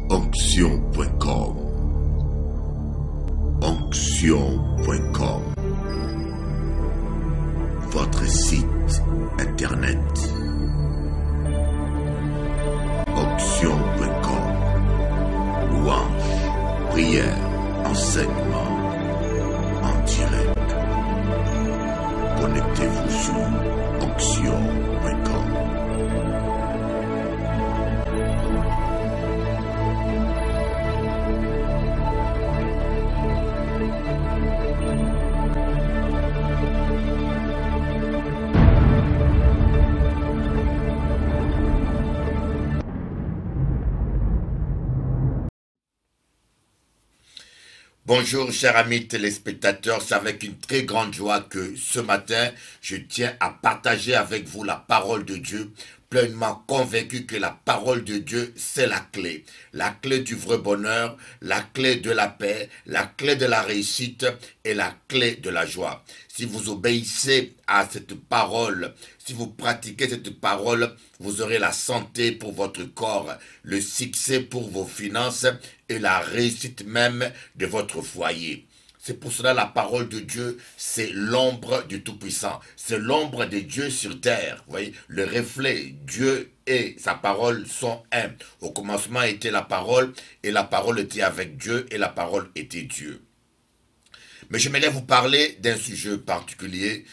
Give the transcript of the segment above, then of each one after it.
Onction.com. Onction.com. Votre site internet. Onction.com. Louange, prière, enseignement en direct. Connectez-vous sur Onction.com. Bonjour chers amis téléspectateurs, c'est avec une très grande joie que ce matin, je tiens à partager avec vous la parole de Dieu, pleinement convaincu que la parole de Dieu, c'est la clé du vrai bonheur, la clé de la paix, la clé de la réussite et la clé de la joie. Si vous obéissez à cette parole, si vous pratiquez cette parole, vous aurez la santé pour votre corps, le succès pour vos finances et la réussite même de votre foyer. C'est pour cela la parole de Dieu, c'est l'ombre du Tout-Puissant. C'est l'ombre de Dieu sur terre. Vous voyez, le reflet, Dieu et sa parole sont un. Au commencement était la parole, et la parole était avec Dieu, et la parole était Dieu. Mais j'aimerais vous parler d'un sujet particulier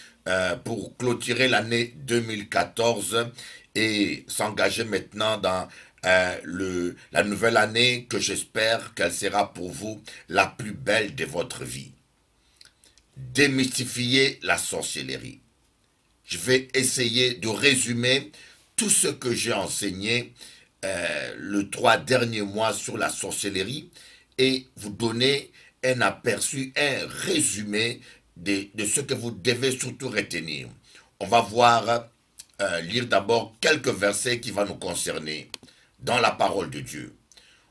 pour clôturer l'année 2014 et s'engager maintenant dans la nouvelle année que j'espère qu'elle sera pour vous la plus belle de votre vie. Démystifier la sorcellerie. Je vais essayer de résumer tout ce que j'ai enseigné les 3 derniers mois sur la sorcellerie et vous donner un aperçu, un résumé de ce que vous devez surtout retenir. On va voir, lire d'abord quelques versets qui vont nous concerner dans la parole de Dieu.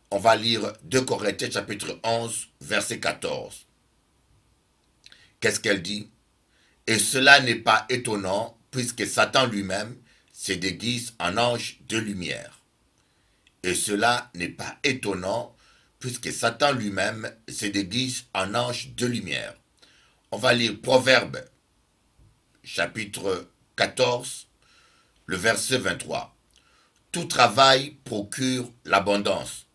On va lire 2 Corinthiens chapitre 11, verset 14. Qu'est-ce qu'elle dit? Et cela n'est pas étonnant, puisque Satan lui-même se déguise en ange de lumière. Et cela n'est pas étonnant, puisque Satan lui-même se déguise en ange de lumière. On va lire Proverbe, chapitre 14, le verset 23. Tout travail procure l'abondance,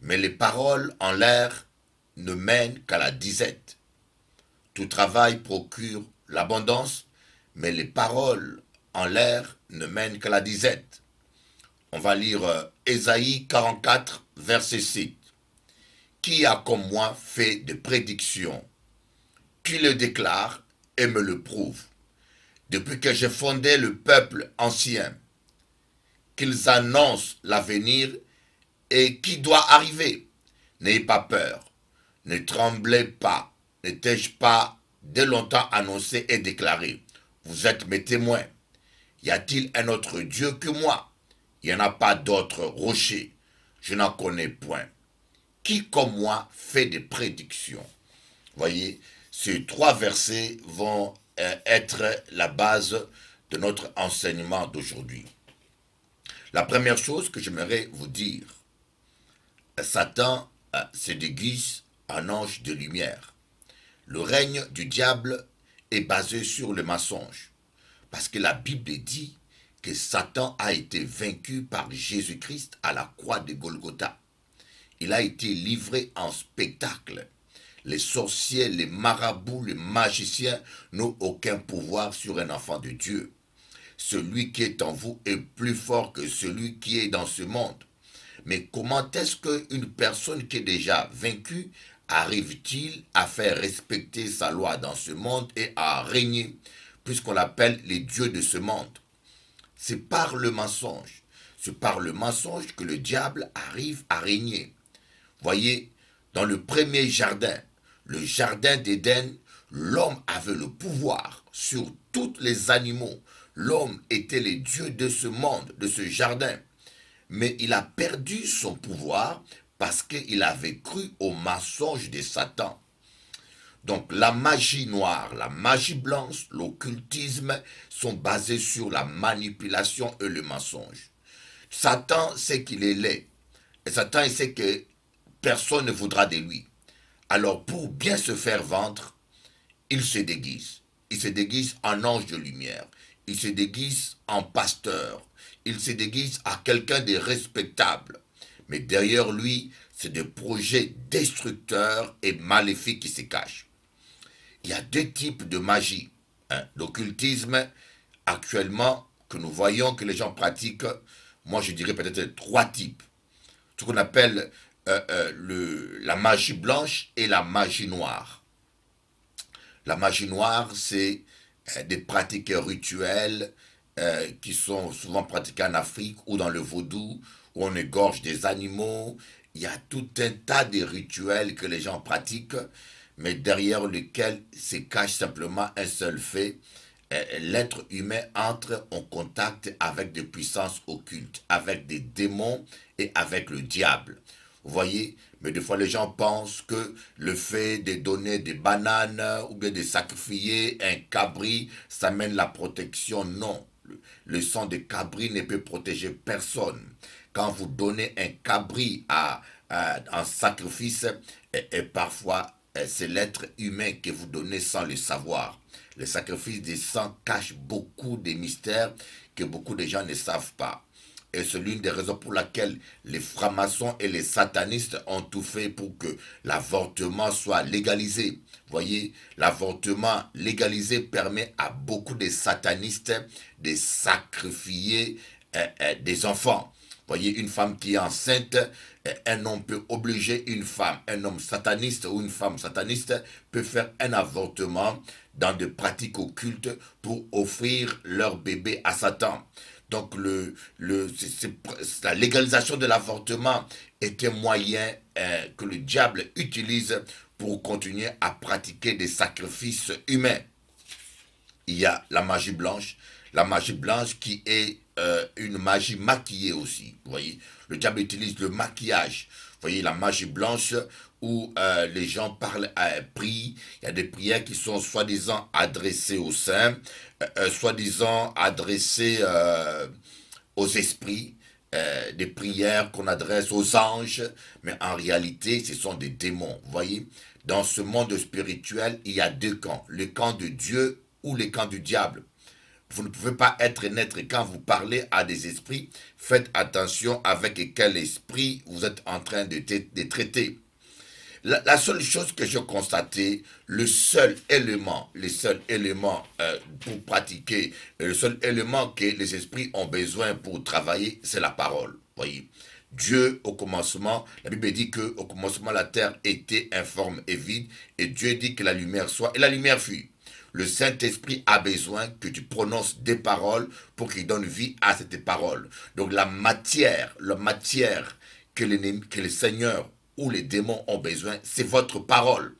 mais les paroles en l'air ne mènent qu'à la disette. Tout travail procure l'abondance, mais les paroles en l'air ne mènent qu'à la disette. On va lire Ésaïe 44, verset 6. Qui a comme moi fait des prédictions? Qui le déclare et me le prouve? Depuis que j'ai fondé le peuple ancien, qu'ils annoncent l'avenir et qui doit arriver. N'ayez pas peur, ne tremblez pas, n'étais-je pas dès longtemps annoncé et déclaré? Vous êtes mes témoins. Y a-t-il un autre Dieu que moi? Il n'y en a pas d'autre rocher. Je n'en connais point. Qui comme moi fait des prédictions? Voyez, ces 3 versets vont être la base de notre enseignement d'aujourd'hui. La première chose que j'aimerais vous dire, Satan se déguise en ange de lumière. Le règne du diable est basé sur le mensonge, parce que la Bible dit que Satan a été vaincu par Jésus-Christ à la croix de Golgotha. Il a été livré en spectacle. Les sorciers, les marabouts, les magiciens n'ont aucun pouvoir sur un enfant de Dieu. Celui qui est en vous est plus fort que celui qui est dans ce monde. Mais comment est-ce qu'une personne qui est déjà vaincue arrive-t-il à faire respecter sa loi dans ce monde et à régner, puisqu'on l'appelle les dieux de ce monde? C'est par le mensonge. C'est par le mensonge que le diable arrive à régner. Voyez, dans le premier jardin, le jardin d'Éden, l'homme avait le pouvoir sur tous les animaux. L'homme était le dieu de ce monde, de ce jardin. Mais il a perdu son pouvoir parce qu'il avait cru au mensonge de Satan. Donc la magie noire, la magie blanche, l'occultisme sont basés sur la manipulation et le mensonge. Satan sait qu'il est laid. Et Satan, il sait que personne ne voudra de lui. Alors, pour bien se faire vendre, il se déguise. Il se déguise en ange de lumière. Il se déguise en pasteur. Il se déguise à quelqu'un de respectable. Mais derrière lui, c'est des projets destructeurs et maléfiques qui se cachent. Il y a deux types de magie. Hein. L'occultisme, actuellement, que nous voyons que les gens pratiquent, moi je dirais peut-être trois types. Ce qu'on appelle la magie blanche et la magie noire. La magie noire, c'est des pratiques rituelles qui sont souvent pratiquées en Afrique ou dans le vaudou, où on égorge des animaux. Il y a tout un tas de rituels que les gens pratiquent, mais derrière lesquels se cache simplement un seul fait. L'être humain entre en contact avec des puissances occultes, avec des démons et avec le diable. Vous voyez, mais des fois les gens pensent que le fait de donner des bananes ou bien de sacrifier un cabri, ça mène la protection. Non, le sang de cabri ne peut protéger personne. Quand vous donnez un cabri en sacrifice, et parfois c'est l'être humain que vous donnez sans le savoir. Le sacrifice des sang cache beaucoup de mystères que beaucoup de gens ne savent pas. Et c'est l'une des raisons pour laquelle les francs-maçons et les satanistes ont tout fait pour que l'avortement soit légalisé. Vous voyez, l'avortement légalisé permet à beaucoup de satanistes de sacrifier des enfants. Vous voyez, une femme qui est enceinte, un homme peut obliger une femme, un homme sataniste ou une femme sataniste peut faire un avortement dans des pratiques occultes pour offrir leur bébé à Satan. Donc la légalisation de l'avortement est un moyen que le diable utilise pour continuer à pratiquer des sacrifices humains. Il y a la magie blanche qui est une magie maquillée aussi. Vous voyez, le diable utilise le maquillage. Vous voyez, la magie blanche où les gens parlent, prient. Il y a des prières qui sont soi-disant adressées aux saints, soi-disant adressées aux esprits, des prières qu'on adresse aux anges, mais en réalité, ce sont des démons. Vous voyez, dans ce monde spirituel, il y a deux camps, le camp de Dieu ou le camp du diable. Vous ne pouvez pas être neutre quand vous parlez à des esprits. Faites attention avec quel esprit vous êtes en train de traiter. La seule chose que j'ai constaté, le seul élément pour pratiquer, le seul élément que les esprits ont besoin pour travailler, c'est la parole. Voyez, Dieu au commencement, la Bible dit que au commencement la terre était informe et vide, et Dieu dit que la lumière soit, et la lumière fut. Le Saint-Esprit a besoin que tu prononces des paroles pour qu'il donne vie à cette parole. Donc la matière que le Seigneur ou les démons ont besoin, c'est votre parole.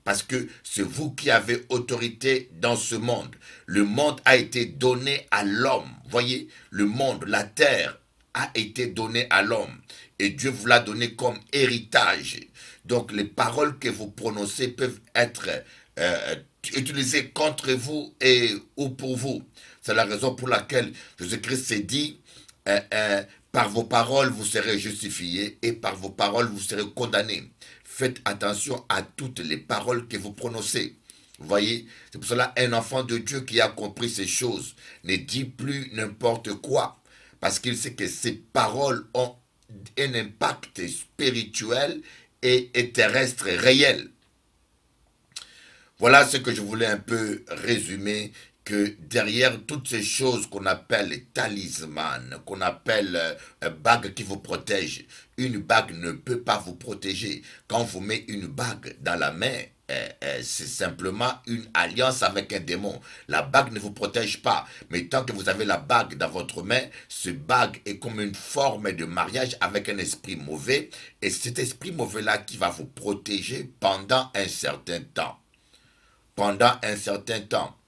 Parce que c'est vous qui avez autorité dans ce monde. Le monde a été donné à l'homme. Voyez, le monde, la terre a été donnée à l'homme. Et Dieu vous l'a donné comme héritage. Donc les paroles que vous prononcez peuvent être utilisées contre vous ou pour vous. C'est la raison pour laquelle Jésus-Christ s'est dit, par vos paroles vous serez justifiés et par vos paroles vous serez condamnés. Faites attention à toutes les paroles que vous prononcez. Vous voyez, c'est pour cela un enfant de Dieu qui a compris ces choses ne dit plus n'importe quoi. Parce qu'il sait que ces paroles ont un impact spirituel et terrestre réel. Voilà ce que je voulais un peu résumer, que derrière toutes ces choses qu'on appelle talisman, qu'on appelle bague qui vous protège, une bague ne peut pas vous protéger. Quand vous mettez une bague dans la main, c'est simplement une alliance avec un démon. La bague ne vous protège pas, mais tant que vous avez la bague dans votre main, ce bague est comme une forme de mariage avec un esprit mauvais, et cet esprit mauvais-là qui va vous protéger pendant un certain temps. Pendant un certain temps,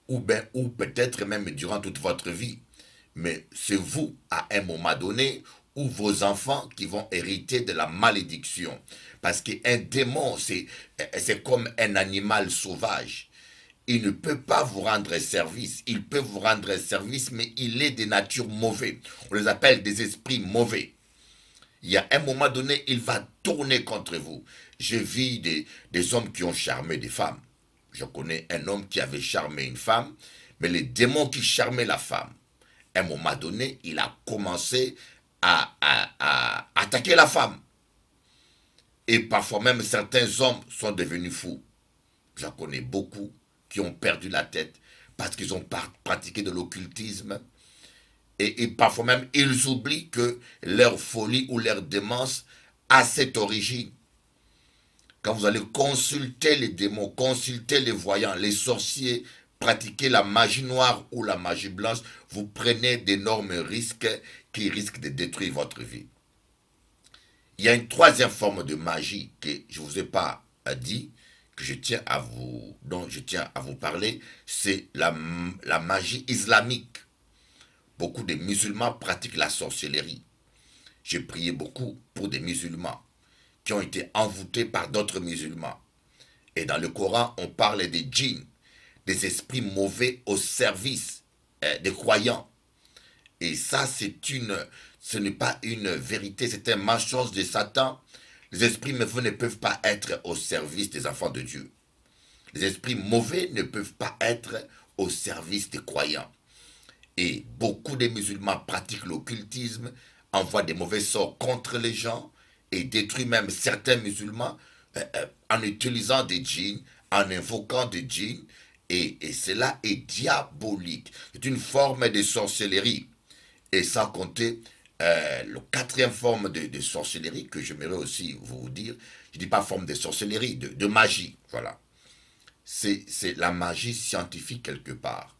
ou peut-être même durant toute votre vie. Mais c'est vous, à un moment donné, ou vos enfants qui vont hériter de la malédiction. Parce qu'un démon, c'est comme un animal sauvage. Il ne peut pas vous rendre service. Il peut vous rendre service, mais il est de nature mauvaise. On les appelle des esprits mauvais. il y a un moment donné, il va tourner contre vous. J'ai vu des hommes qui ont charmé des femmes. Je connais un homme qui avait charmé une femme, mais les démons qui charmaient la femme, à un moment donné, il a commencé à attaquer la femme. Et parfois même certains hommes sont devenus fous. J'en connais beaucoup qui ont perdu la tête parce qu'ils ont pratiqué de l'occultisme. Et parfois même, ils oublient que leur folie ou leur démence a cette origine. Quand vous allez consulter les démons, consulter les voyants, les sorciers, pratiquer la magie noire ou la magie blanche, vous prenez d'énormes risques qui risquent de détruire votre vie. Il y a une troisième forme de magie que je ne vous ai pas dit, que dont je tiens à vous parler, c'est la magie islamique. Beaucoup de musulmans pratiquent la sorcellerie. J'ai prié beaucoup pour des musulmans qui ont été envoûtés par d'autres musulmans. Et dans le Coran, on parle des djinns, des esprits mauvais au service des croyants. Et ça, ce n'est pas une vérité, c'est un mensonge de Satan. Les esprits mauvais ne peuvent pas être au service des enfants de Dieu. Les esprits mauvais ne peuvent pas être au service des croyants. Et beaucoup de musulmans pratiquent l'occultisme, envoient des mauvais sorts contre les gens et détruisent même certains musulmans en utilisant des djinns, en invoquant des djinns. Et cela est diabolique. C'est une forme de sorcellerie. Et sans compter la quatrième forme de sorcellerie que j'aimerais aussi vous dire, je ne dis pas forme de sorcellerie, de magie, voilà. C'est la magie scientifique quelque part.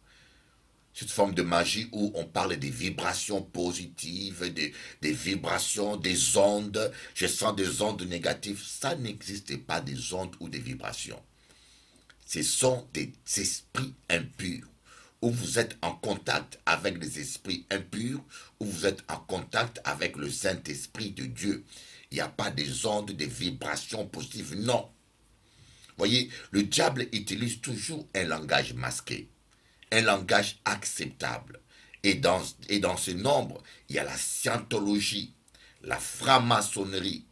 Cette forme de magie où on parle des vibrations positives, des vibrations, des ondes. Je sens des ondes négatives. Ça n'existe pas des ondes ou des vibrations. Ce sont des esprits impurs. Où vous êtes en contact avec des esprits impurs, où vous êtes en contact avec le Saint-Esprit de Dieu. Il n'y a pas des ondes, des vibrations positives, non. Voyez, le diable utilise toujours un langage masqué, un langage acceptable. Et dans ce nombre, il y a la scientologie, la franc-maçonnerie,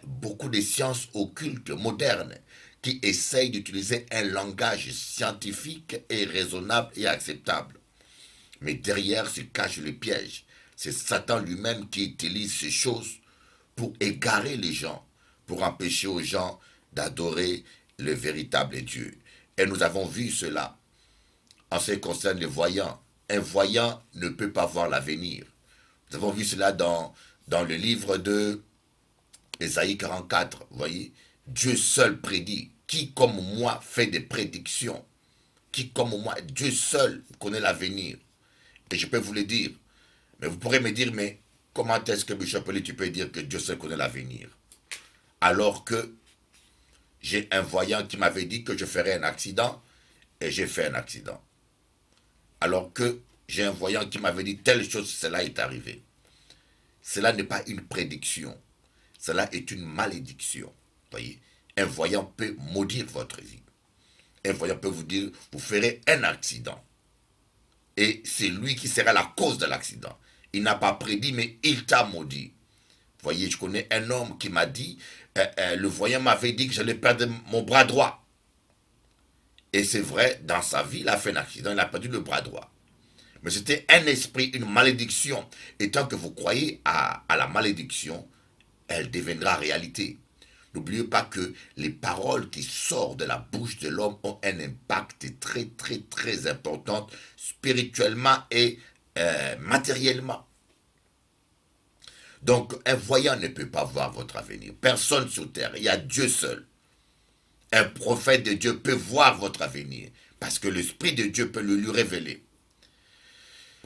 beaucoup de sciences occultes modernes qui essayent d'utiliser un langage scientifique et raisonnable et acceptable. Mais derrière se cache le piège. C'est Satan lui-même qui utilise ces choses pour égarer les gens, pour empêcher aux gens d'adorer le véritable Dieu. Et nous avons vu cela en ce qui concerne les voyants. Un voyant ne peut pas voir l'avenir. Nous avons vu cela dans le livre de Ésaïe 44. Vous voyez, Dieu seul prédit. Qui comme moi fait des prédictions? Qui comme moi, Dieu seul connaît l'avenir. Et je peux vous le dire. Mais vous pourrez me dire, mais comment est-ce que Bishop Eli, tu peux dire que Dieu seul connaît l'avenir? Alors que j'ai un voyant qui m'avait dit que je ferais un accident et j'ai fait un accident. Alors que j'ai un voyant qui m'avait dit telle chose, cela est arrivé. Cela n'est pas une prédiction. Cela est une malédiction. Voyez, un voyant peut maudire votre vie. Un voyant peut vous dire, vous ferez un accident. Et c'est lui qui sera la cause de l'accident. Il n'a pas prédit, mais il t'a maudit. Voyez, je connais un homme qui m'a dit, le voyant m'avait dit que j'allais perdre mon bras droit. Et c'est vrai, dans sa vie, il a fait un accident, il a perdu le bras droit. Mais c'était un esprit, une malédiction. Et tant que vous croyez à la malédiction, elle deviendra réalité. N'oubliez pas que les paroles qui sortent de la bouche de l'homme ont un impact très, très, très important spirituellement et matériellement. Donc, un voyant ne peut pas voir votre avenir. Personne sur terre, il y a Dieu seul. Un prophète de Dieu peut voir votre avenir parce que l'Esprit de Dieu peut le lui révéler.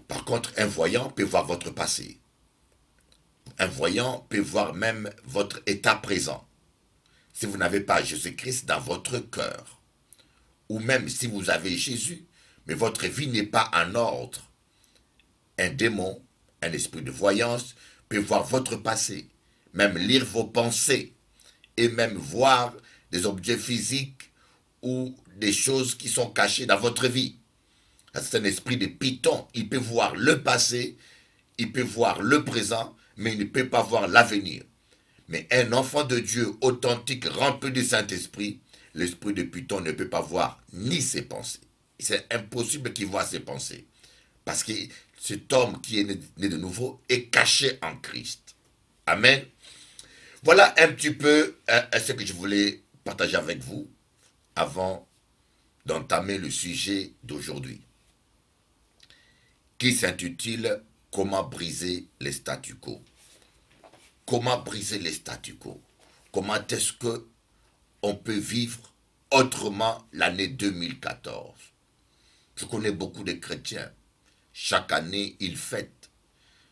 Par contre, un voyant peut voir votre passé. Un voyant peut voir même votre état présent. Si vous n'avez pas Jésus-Christ dans votre cœur, ou même si vous avez Jésus, mais votre vie n'est pas en ordre, un démon, un esprit de voyance, peut voir votre passé, même lire vos pensées, et même voir des objets physiques ou des choses qui sont cachées dans votre vie. C'est un esprit de python, il peut voir le passé, il peut voir le présent, mais il ne peut pas voir l'avenir. Mais un enfant de Dieu authentique, rempli du Saint-Esprit, l'esprit de Python ne peut pas voir ni ses pensées. C'est impossible qu'il voie ses pensées. Parce que cet homme qui est né de nouveau est caché en Christ. Amen. Voilà un petit peu ce que je voulais partager avec vous avant d'entamer le sujet d'aujourd'hui, qui s'intitule « Comment briser les statu quo ». Comment briser les statu quo? Comment est-ce qu'on peut vivre autrement l'année 2014? Je connais beaucoup de chrétiens. Chaque année, ils fêtent.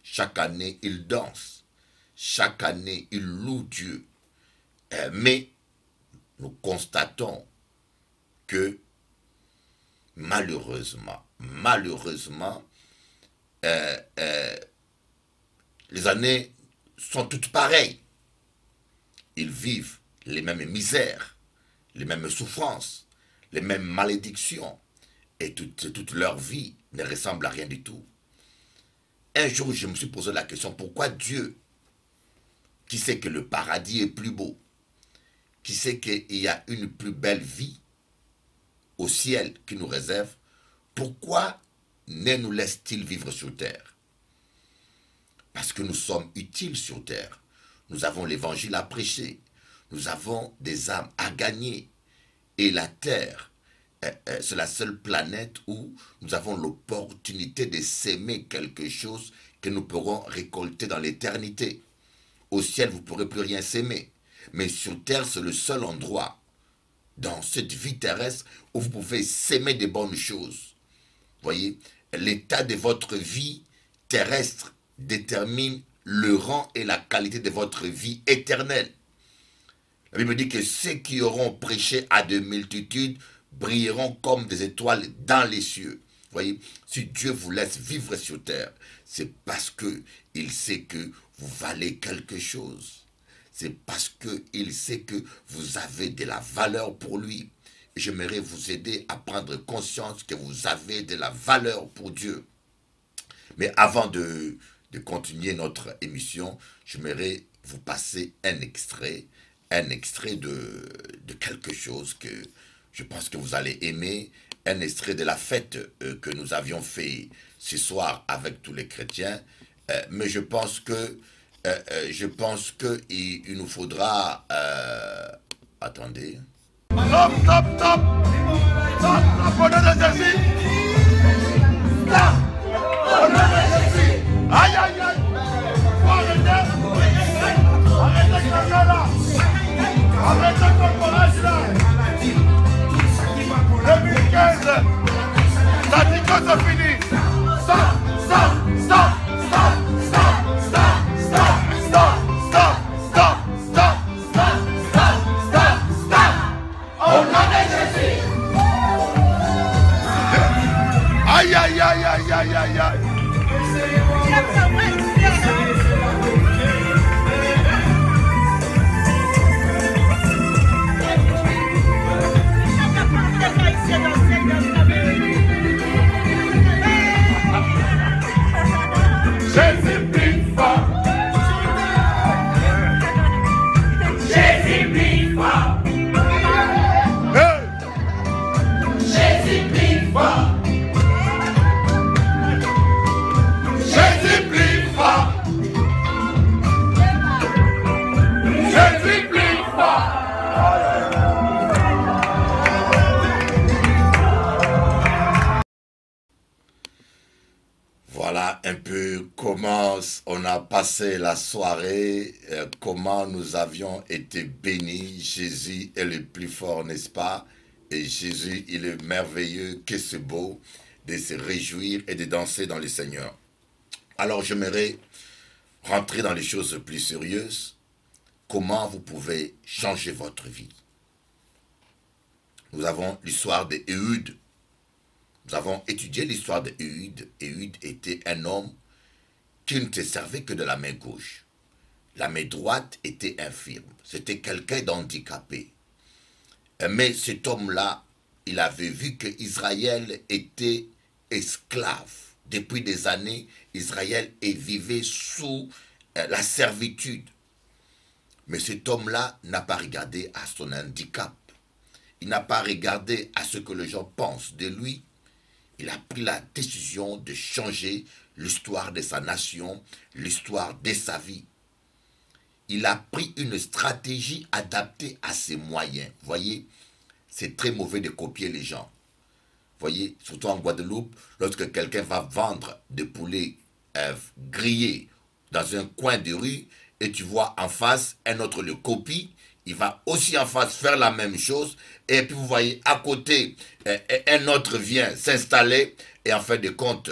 Chaque année, ils dansent. Chaque année, ils louent Dieu. Mais nous constatons que malheureusement, les années sont toutes pareilles. Ils vivent les mêmes misères, les mêmes souffrances, les mêmes malédictions, et toute leur vie ne ressemble à rien du tout. Un jour, je me suis posé la question, pourquoi Dieu, qui sait que le paradis est plus beau, qui sait qu'il y a une plus belle vie au ciel qui nous réserve, pourquoi ne nous laisse-t-il vivre sur terre? Parce que nous sommes utiles sur terre. Nous avons l'évangile à prêcher. Nous avons des âmes à gagner. Et la terre, c'est la seule planète où nous avons l'opportunité de s'aimer quelque chose que nous pourrons récolter dans l'éternité. Au ciel, vous ne pourrez plus rien s'aimer. Mais sur terre, c'est le seul endroit dans cette vie terrestre où vous pouvez s'aimer des bonnes choses. Voyez, l'état de votre vie terrestre détermine le rang et la qualité de votre vie éternelle. La Bible dit que ceux qui auront prêché à de multitudes brilleront comme des étoiles dans les cieux. Voyez, si Dieu vous laisse vivre sur terre, c'est parce qu'il sait que vous valez quelque chose. C'est parce qu'il sait que vous avez de la valeur pour lui. Et j'aimerais vous aider à prendre conscience que vous avez de la valeur pour Dieu. Mais avant de continuer notre émission, j'aimerais vous passer un extrait de quelque chose que je pense que vous allez aimer, un extrait de la fête que nous avions fait ce soir avec tous les chrétiens, mais je pense que il nous faudra attendez. Stop, stop, stop, stop, stop, au nom de Jésus. Stop, au nom de Jésus. Aïe, aïe, aïe. Faut arrêter. Arrêtez ce gars-là. Arrêtez ton courage là. 2015. Statu quo, c'est fini. Stop, stop, stop, stop, stop, stop, stop, stop, stop, stop, stop, stop, stop, stop, stop. Au nom de Jésus. Aïe, aïe, aïe, aïe, aïe, aïe, aïe. Jésus plus fort. Jésus plus fort. Jésus plus fort. Jésus plus fort. Jésus plus fort. Voilà un peu comment on a passé la soirée, comment nous avions été bénis. Jésus est le plus fort, n'est-ce pas? Et Jésus, il est merveilleux, que c'est beau de se réjouir et de danser dans le Seigneur. Alors j'aimerais rentrer dans les choses plus sérieuses. Comment vous pouvez changer votre vie? Nous avons l'histoire d'Éhud. Nous avons étudié l'histoire d'Éhud. Éhud était un homme qui ne se servait que de la main gauche. La main droite était infirme. C'était quelqu'un d'handicapé. Mais cet homme-là, il avait vu que Israël était esclave. Depuis des années, Israël vivait sous la servitude. Mais cet homme-là n'a pas regardé à son handicap. Il n'a pas regardé à ce que les gens pensent de lui. Il a pris la décision de changer l'histoire de sa nation, l'histoire de sa vie. Il a pris une stratégie adaptée à ses moyens. Vous voyez, c'est très mauvais de copier les gens. Vous voyez, surtout en Guadeloupe, lorsque quelqu'un va vendre des poulets grillés dans un coin de rue, et tu vois en face, un autre le copie, il va aussi en face faire la même chose, et puis vous voyez à côté, un autre vient s'installer, et en fin de compte,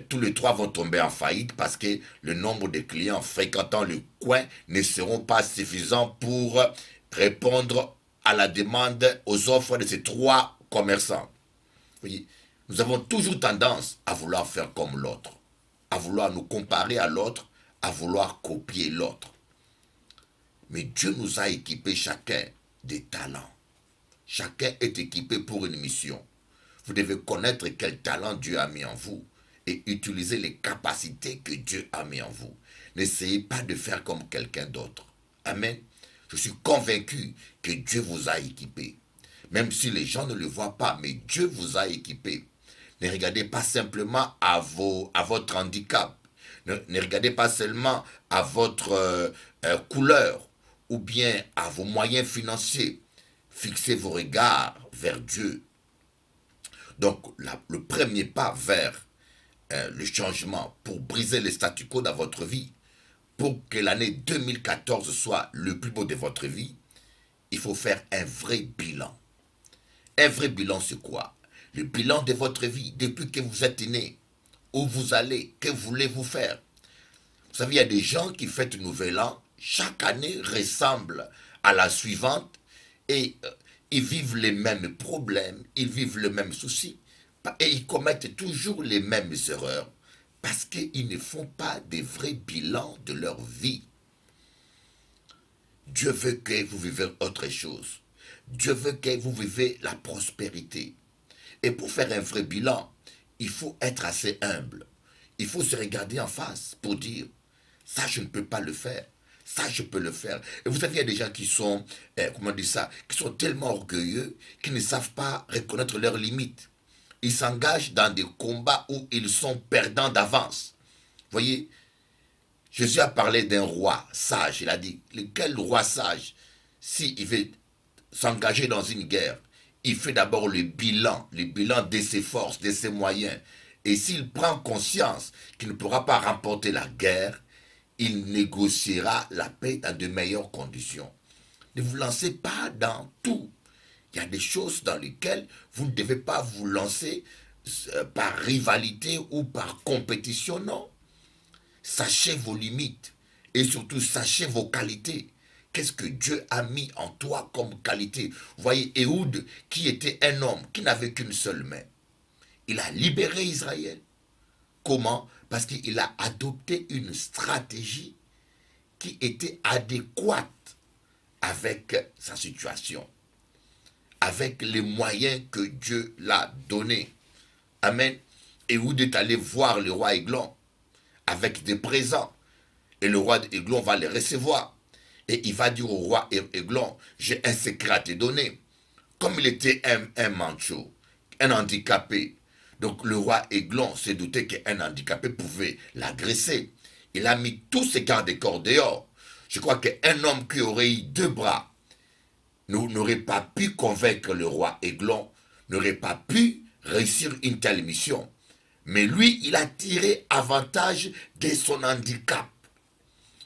tous les trois vont tomber en faillite parce que le nombre de clients fréquentant le coin ne seront pas suffisants pour répondre à la demande, aux offres de ces trois commerçants. Vous voyez, nous avons toujours tendance à vouloir faire comme l'autre, à vouloir nous comparer à l'autre, à vouloir copier l'autre. Mais Dieu nous a équipés chacun des talents. Chacun est équipé pour une mission. Vous devez connaître quel talent Dieu a mis en vous et utiliser les capacités que Dieu a mis en vous. N'essayez pas de faire comme quelqu'un d'autre. Amen. Je suis convaincu que Dieu vous a équipé. Même si les gens ne le voient pas, mais Dieu vous a équipé. Ne regardez pas simplement à votre handicap. Ne regardez pas seulement à votre couleur ou bien à vos moyens financiers. Fixez vos regards vers Dieu. Donc, le premier pas vers le changement pour briser le statu quo dans votre vie, pour que l'année 2014 soit le plus beau de votre vie, il faut faire un vrai bilan. Un vrai bilan, c'est quoi? Le bilan de votre vie, depuis que vous êtes né, où vous allez, que voulez-vous faire? Vous savez, il y a des gens qui fêtent le nouvel an, chaque année ressemble à la suivante, et ils vivent les mêmes problèmes, ils vivent les mêmes soucis, et ils commettent toujours les mêmes erreurs, parce qu'ils ne font pas de vrais bilans de leur vie. Dieu veut que vous vivez autre chose. Dieu veut que vous vivez la prospérité. Et pour faire un vrai bilan, il faut être assez humble. Il faut se regarder en face pour dire, ça je ne peux pas le faire, ça je peux le faire. Et vous savez, il y a des gens qui sont, comment dire ça, qui sont tellement orgueilleux qu'ils ne savent pas reconnaître leurs limites. Ils s'engagent dans des combats où ils sont perdants d'avance. Vous voyez, Jésus a parlé d'un roi sage. Il a dit, quel roi sage, s'il veut s'engager dans une guerre, il fait d'abord le bilan de ses forces, de ses moyens. Et s'il prend conscience qu'il ne pourra pas remporter la guerre, il négociera la paix dans de meilleures conditions. Ne vous lancez pas dans tout. Il y a des choses dans lesquelles vous ne devez pas vous lancer par rivalité ou par compétition, non. Sachez vos limites et surtout sachez vos qualités. Qu'est-ce que Dieu a mis en toi comme qualité? Vous voyez, Ehud, qui était un homme qui n'avait qu'une seule main, il a libéré Israël. Comment? Parce qu'il a adopté une stratégie qui était adéquate avec sa situation, avec les moyens que Dieu l'a donnés. Amen. Ehud est allé voir le roi Églon avec des présents. Et le roi Églon va les recevoir. Et il va dire au roi Églon, j'ai un secret à te donner. Comme il était un manchot, un handicapé, donc le roi Églon s'est douté qu'un handicapé pouvait l'agresser. Il a mis tous ses gardes-corps dehors. Je crois qu'un homme qui aurait eu 2 bras n'aurait pas pu convaincre le roi Églon, n'aurait pas pu réussir une telle mission. Mais lui, il a tiré avantage de son handicap.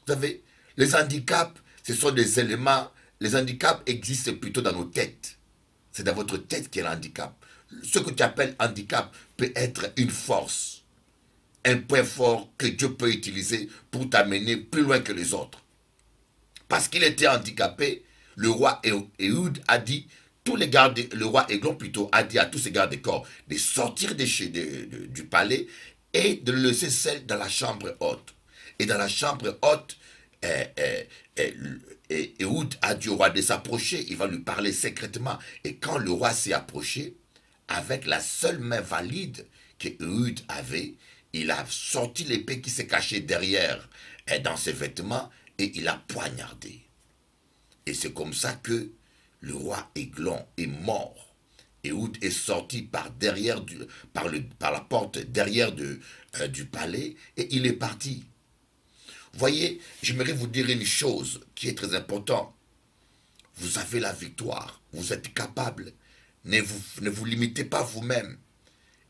Vous savez, les handicaps, ce sont des éléments, les handicaps existent plutôt dans nos têtes. C'est dans votre tête qu'il y a l'handicap. Ce que tu appelles handicap peut être une force, un point fort que Dieu peut utiliser pour t'amener plus loin que les autres. Parce qu'il était handicapé, le roi Ehud a dit, le roi Églon plutôt a dit à tous ses gardes-corps de sortir du palais et de le laisser seul dans la chambre haute. Et dans la chambre haute, Ehud a dit au roi de s'approcher, il va lui parler secrètement. Et quand le roi s'est approché, avec la seule main valide que Ehud avait, il a sorti l'épée qui s'est cachée derrière dans ses vêtements et il a poignardé. Et c'est comme ça que le roi Églon est mort. Ehud est sorti par derrière par la porte derrière du palais et il est parti. Voyez, j'aimerais vous dire une chose qui est très importante. Vous avez la victoire, vous êtes capable. Ne vous limitez pas vous-même.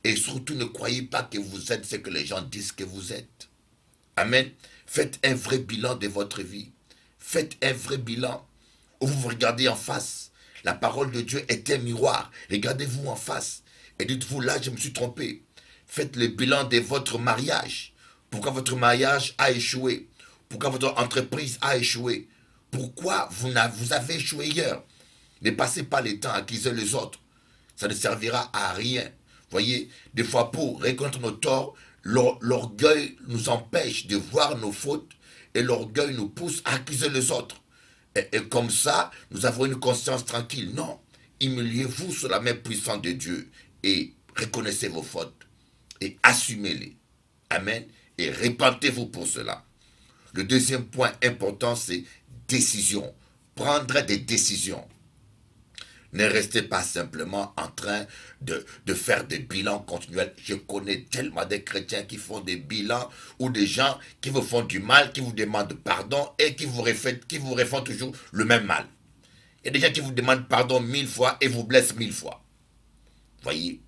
Et surtout, ne croyez pas que vous êtes ce que les gens disent que vous êtes. Amen. Faites un vrai bilan de votre vie. Faites un vrai bilan où vous vous regardez en face. La parole de Dieu est un miroir. Regardez-vous en face. Et dites-vous, là, je me suis trompé. Faites le bilan de votre mariage. Pourquoi votre mariage a échoué? Pourquoi votre entreprise a échoué? Pourquoi vous avez échoué hier? Ne passez pas le temps à accuser les autres. Ça ne servira à rien. Voyez, des fois pour reconnaître nos torts, l'orgueil nous empêche de voir nos fautes et l'orgueil nous pousse à accuser les autres. Et comme ça, nous avons une conscience tranquille. Non, humiliez-vous sous la main puissante de Dieu et reconnaissez vos fautes et assumez-les. Amen. Et répentez-vous pour cela. Le deuxième point important, c'est décision. Prendre des décisions. Ne restez pas simplement en train de faire des bilans continuels. Je connais tellement de chrétiens qui font des bilans ou des gens qui vous font du mal, qui vous demandent pardon et qui vous refont toujours le même mal. Il y a des gens qui vous demandent pardon 1000 fois et vous blessent 1000 fois. Voyez,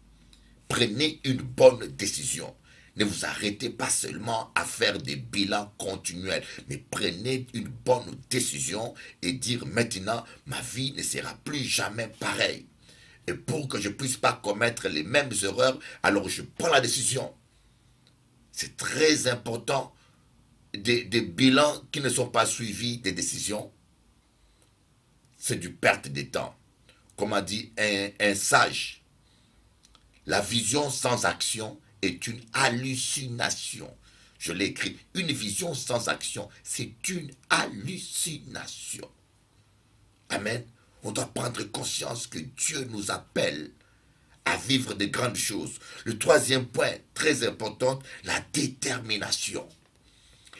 prenez une bonne décision. Ne vous arrêtez pas seulement à faire des bilans continuels, mais prenez une bonne décision et dire maintenant, ma vie ne sera plus jamais pareille. Et pour que je ne puisse pas commettre les mêmes erreurs, alors je prends la décision. C'est très important, des bilans qui ne sont pas suivis des décisions, c'est du perte de temps. Comme a dit un sage, la vision sans action est une hallucination. Je l'ai écrit. Une vision sans action, c'est une hallucination. Amen. On doit prendre conscience que Dieu nous appelle à vivre de grandes choses. Le troisième point, très important, la détermination.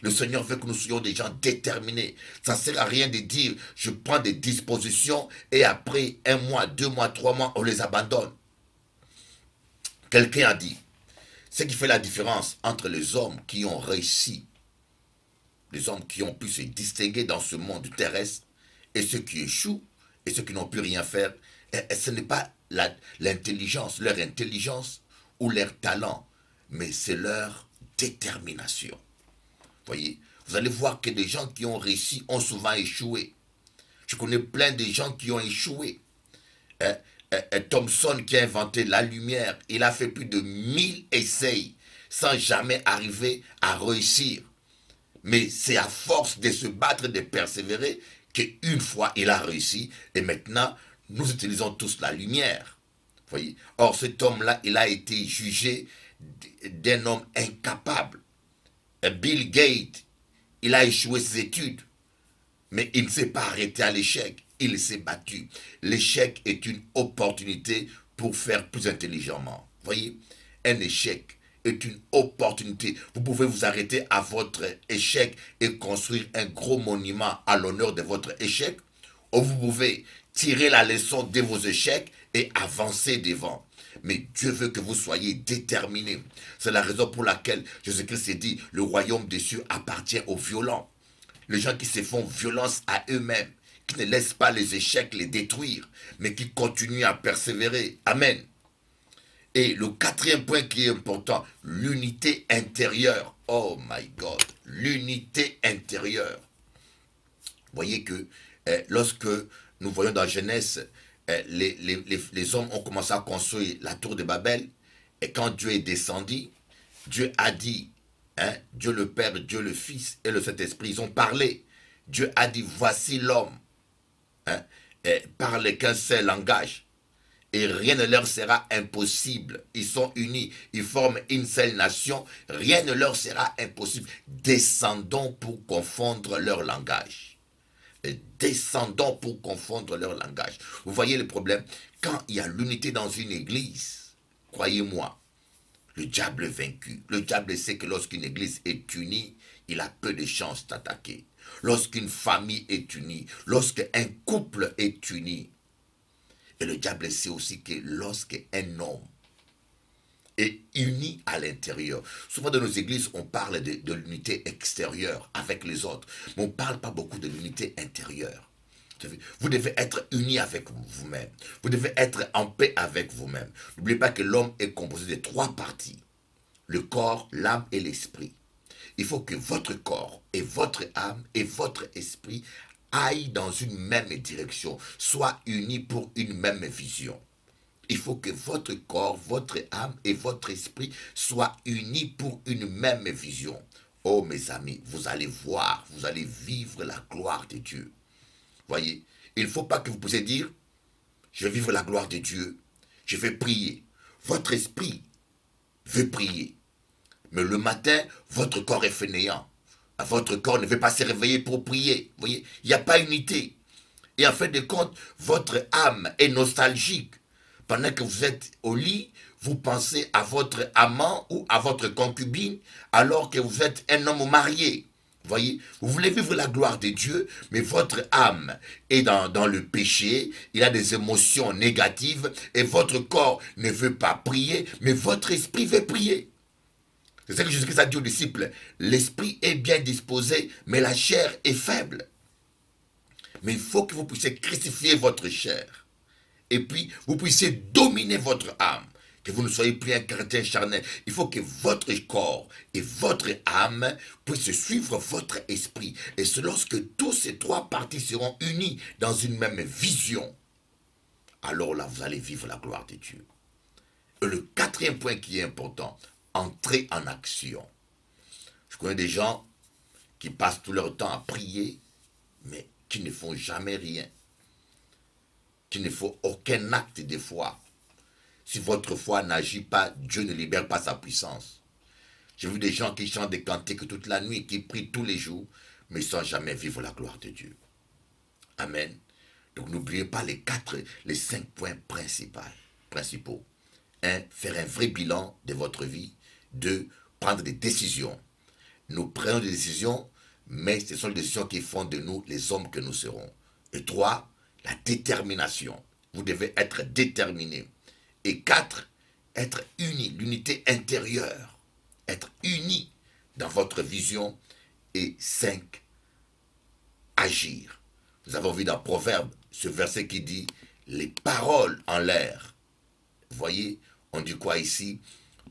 Le Seigneur veut que nous soyons des gens déterminés. Ça ne sert à rien de dire, je prends des dispositions et après 1 mois, 2 mois, 3 mois, on les abandonne. Quelqu'un a dit, ce qui fait la différence entre les hommes qui ont réussi, les hommes qui ont pu se distinguer dans ce monde terrestre, et ceux qui échouent, et ceux qui n'ont pu rien faire, et ce n'est pas l'intelligence, leur intelligence ou leur talent, mais c'est leur détermination. Voyez, vous allez voir que des gens qui ont réussi ont souvent échoué. Je connais plein de gens qui ont échoué. Thomson qui a inventé la lumière, il a fait plus de 1000 essais sans jamais arriver à réussir. Mais c'est à force de se battre, de persévérer, qu'une fois il a réussi. Et maintenant, nous utilisons tous la lumière. Voyez. Or, cet homme-là, il a été jugé d'un homme incapable. Bill Gates, il a échoué ses études, mais il ne s'est pas arrêté à l'échec. Il s'est battu. L'échec est une opportunité pour faire plus intelligemment. Voyez, un échec est une opportunité. Vous pouvez vous arrêter à votre échec et construire un gros monument à l'honneur de votre échec, ou vous pouvez tirer la leçon de vos échecs et avancer devant. Mais Dieu veut que vous soyez déterminés. C'est la raison pour laquelle Jésus-Christ s'est dit, le royaume des cieux appartient aux violents. Les gens qui se font violence à eux-mêmes, qui ne laissent pas les échecs les détruire, mais qui continuent à persévérer. Amen. Et le quatrième point qui est important, l'unité intérieure. Oh my God, l'unité intérieure. Vous voyez que lorsque nous voyons dans Genèse, les hommes ont commencé à construire la tour de Babel, et quand Dieu est descendu, Dieu a dit, Dieu le Père, Dieu le Fils et le Saint-Esprit, ils ont parlé. Dieu a dit, voici l'homme, parle qu'un seul langage, et rien ne leur sera impossible. Ils sont unis, ils forment une seule nation, rien ne leur sera impossible. Descendons pour confondre leur langage. Descendons pour confondre leur langage. Vous voyez le problème? Quand il y a l'unité dans une église, croyez-moi, Le diable est vaincu. Le diable sait que lorsqu'une église est unie, il a peu de chances d'attaquer. Lorsqu'une famille est unie, lorsqu'un couple est uni, et le diable sait aussi que lorsqu'un homme est uni à l'intérieur. Souvent dans nos églises, on parle de l'unité extérieure avec les autres, mais on ne parle pas beaucoup de l'unité intérieure. Vous devez être unis avec vous-même. Vous devez être en paix avec vous-même. N'oubliez pas que l'homme est composé de 3 parties. Le corps, l'âme et l'esprit. Il faut que votre corps et votre âme et votre esprit aillent dans une même direction, soient unis pour une même vision. Il faut que votre corps, votre âme et votre esprit soient unis pour une même vision. Oh mes amis, vous allez voir, vous allez vivre la gloire de Dieu. Voyez, il ne faut pas que vous puissiez dire, je vais vivre la gloire de Dieu, je vais prier. Votre esprit veut prier. Mais le matin, votre corps est fainéant. Votre corps ne veut pas se réveiller pour prier. Vous voyez, il n'y a pas unité. Et en fin de compte, votre âme est nostalgique. Pendant que vous êtes au lit, vous pensez à votre amant ou à votre concubine, alors que vous êtes un homme marié. Vous voyez, vous voulez vivre la gloire de Dieu, mais votre âme est dans le péché, il a des émotions négatives, et votre corps ne veut pas prier, mais votre esprit veut prier. C'est ce que Jésus-Christ a dit aux disciples. L'esprit est bien disposé, mais la chair est faible. Mais il faut que vous puissiez crucifier votre chair. Et puis, vous puissiez dominer votre âme. Que vous ne soyez plus un chrétien charnel. Il faut que votre corps et votre âme puissent suivre votre esprit. Et c'est lorsque tous ces 3 parties seront unies dans une même vision, alors là, vous allez vivre la gloire de Dieu. Et le 4e point qui est important, entrer en action. Je connais des gens qui passent tout leur temps à prier, mais qui ne font jamais rien. Qui ne font aucun acte de foi. Si votre foi n'agit pas, Dieu ne libère pas sa puissance. J'ai vu des gens qui chantent des cantiques toute la nuit, qui prient tous les jours, mais sans jamais vivre la gloire de Dieu. Amen. Donc n'oubliez pas les 5 points principaux. 1. Faire un vrai bilan de votre vie. 2. Prendre des décisions. Nous prenons des décisions, mais ce sont les décisions qui font de nous les hommes que nous serons. Et 3. La détermination. Vous devez être déterminé. Et 4. Être uni, l'unité intérieure. Être uni dans votre vision. Et 5. Agir. Nous avons vu dans Proverbe ce verset qui dit « Les paroles en l'air ». Vous voyez, on dit quoi ici?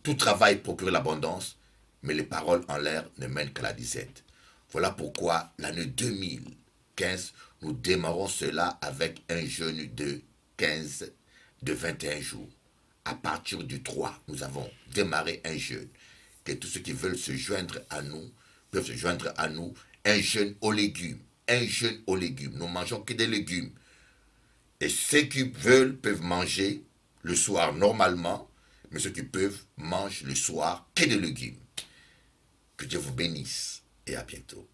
Tout travail procure l'abondance, mais les paroles en l'air ne mènent qu'à la disette. Voilà pourquoi l'année 2015, nous démarrons cela avec un jeûne de 21 jours. À partir du 3, nous avons démarré un jeûne. Que tous ceux qui veulent se joindre à nous, peuvent se joindre à nous. Un jeûne aux légumes. Un jeûne aux légumes. Nous mangeons que des légumes. Et ceux qui veulent peuvent manger le soir normalement, mais ceux qui peuvent mangent le soir que des légumes. Que Dieu vous bénisse et à bientôt.